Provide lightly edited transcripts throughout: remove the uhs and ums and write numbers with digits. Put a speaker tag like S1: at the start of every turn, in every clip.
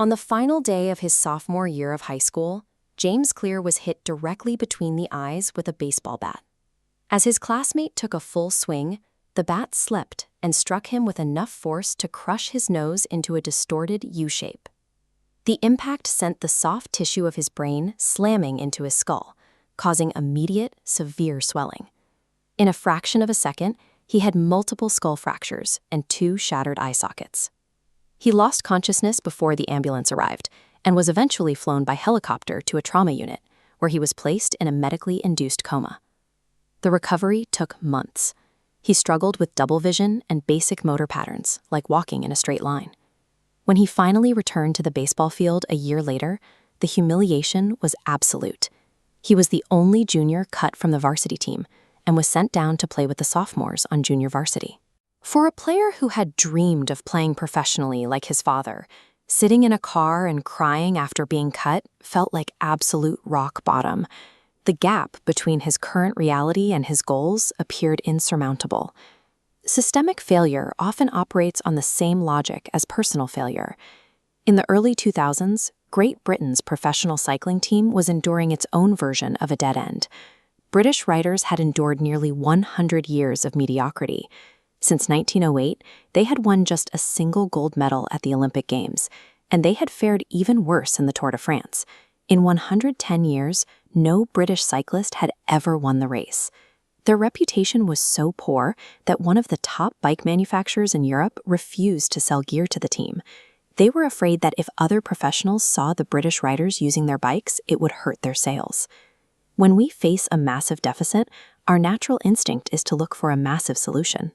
S1: On the final day of his sophomore year of high school, James Clear was hit directly between the eyes with a baseball bat. As his classmate took a full swing, the bat slipped and struck him with enough force to crush his nose into a distorted U-shape. The impact sent the soft tissue of his brain slamming into his skull, causing immediate, severe swelling. In a fraction of a second, he had multiple skull fractures and 2 shattered eye sockets. He lost consciousness before the ambulance arrived and was eventually flown by helicopter to a trauma unit, where he was placed in a medically induced coma. The recovery took months. He struggled with double vision and basic motor patterns, like walking in a straight line. When he finally returned to the baseball field a year later, the humiliation was absolute. He was the only junior cut from the varsity team and was sent down to play with the sophomores on junior varsity. For a player who had dreamed of playing professionally like his father, sitting in a car and crying after being cut felt like absolute rock bottom. The gap between his current reality and his goals appeared insurmountable. Systemic failure often operates on the same logic as personal failure. In the early 2000s, Great Britain's professional cycling team was enduring its own version of a dead end. British riders had endured nearly 100 years of mediocrity. Since 1908, they had won just a single gold medal at the Olympic Games, and they had fared even worse in the Tour de France. In 110 years, no British cyclist had ever won the race. Their reputation was so poor that one of the top bike manufacturers in Europe refused to sell gear to the team. They were afraid that if other professionals saw the British riders using their bikes, it would hurt their sales. When we face a massive deficit, our natural instinct is to look for a massive solution.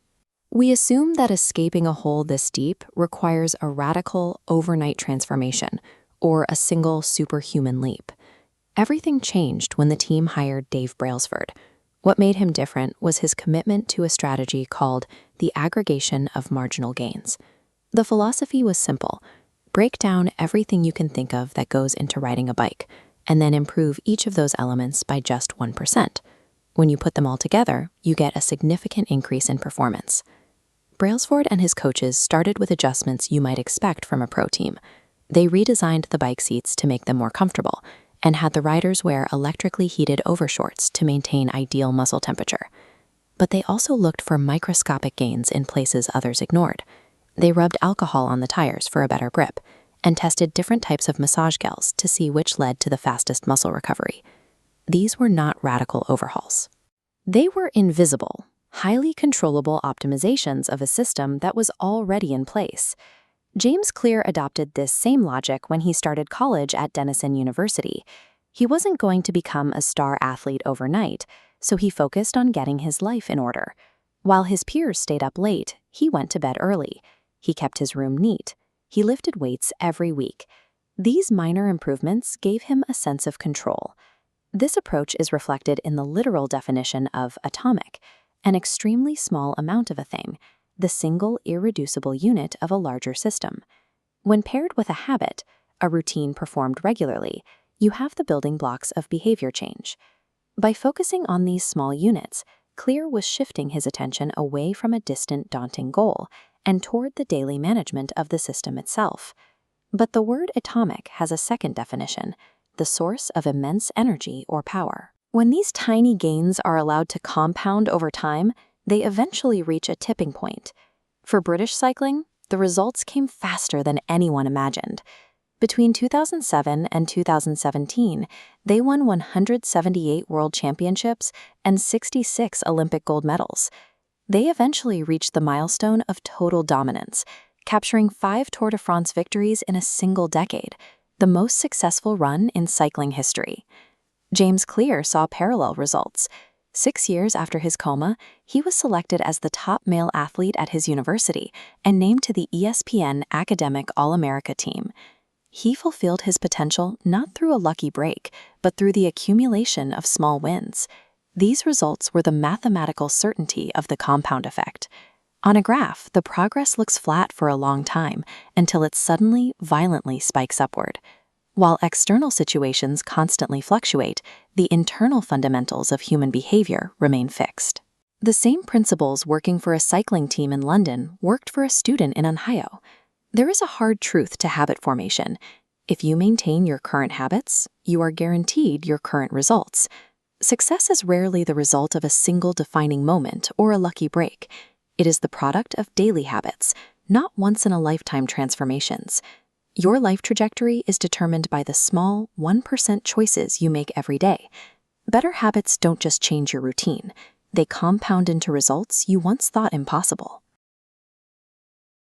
S1: We assume that escaping a hole this deep requires a radical, overnight transformation, or a single superhuman leap. Everything changed when the team hired Dave Brailsford. What made him different was his commitment to a strategy called the aggregation of marginal gains. The philosophy was simple: break down everything you can think of that goes into riding a bike, and then improve each of those elements by just 1%. When you put them all together, you get a significant increase in performance. Brailsford and his coaches started with adjustments you might expect from a pro team. They redesigned the bike seats to make them more comfortable and had the riders wear electrically heated overshorts to maintain ideal muscle temperature. But they also looked for microscopic gains in places others ignored. They rubbed alcohol on the tires for a better grip and tested different types of massage gels to see which led to the fastest muscle recovery. These were not radical overhauls. They were invisible, highly controllable optimizations of a system that was already in place. James Clear adopted this same logic when he started college at Denison University. He wasn't going to become a star athlete overnight, so he focused on getting his life in order. While his peers stayed up late, he went to bed early. He kept his room neat. He lifted weights every week. These minor improvements gave him a sense of control. This approach is reflected in the literal definition of atomic, an extremely small amount of a thing, the single irreducible unit of a larger system. When paired with a habit, a routine performed regularly, you have the building blocks of behavior change. By focusing on these small units, Clear was shifting his attention away from a distant, daunting goal and toward the daily management of the system itself. But the word atomic has a second definition: the source of immense energy or power. When these tiny gains are allowed to compound over time, they eventually reach a tipping point. For British cycling, the results came faster than anyone imagined. Between 2007 and 2017, they won 178 world championships and 66 Olympic gold medals. They eventually reached the milestone of total dominance, capturing 5 Tour de France victories in a single decade, the most successful run in cycling history. James Clear saw parallel results. 6 years after his coma, he was selected as the top male athlete at his university and named to the ESPN Academic All-America team. He fulfilled his potential not through a lucky break, but through the accumulation of small wins. These results were the mathematical certainty of the compound effect. On a graph, the progress looks flat for a long time until it suddenly, violently spikes upward. While external situations constantly fluctuate, the internal fundamentals of human behavior remain fixed. The same principles working for a cycling team in London worked for a student in Ohio. There is a hard truth to habit formation. If you maintain your current habits, you are guaranteed your current results. Success is rarely the result of a single defining moment or a lucky break. It is the product of daily habits, not once-in-a-lifetime transformations. Your life trajectory is determined by the small 1% choices you make every day. Better habits don't just change your routine. They compound into results you once thought impossible.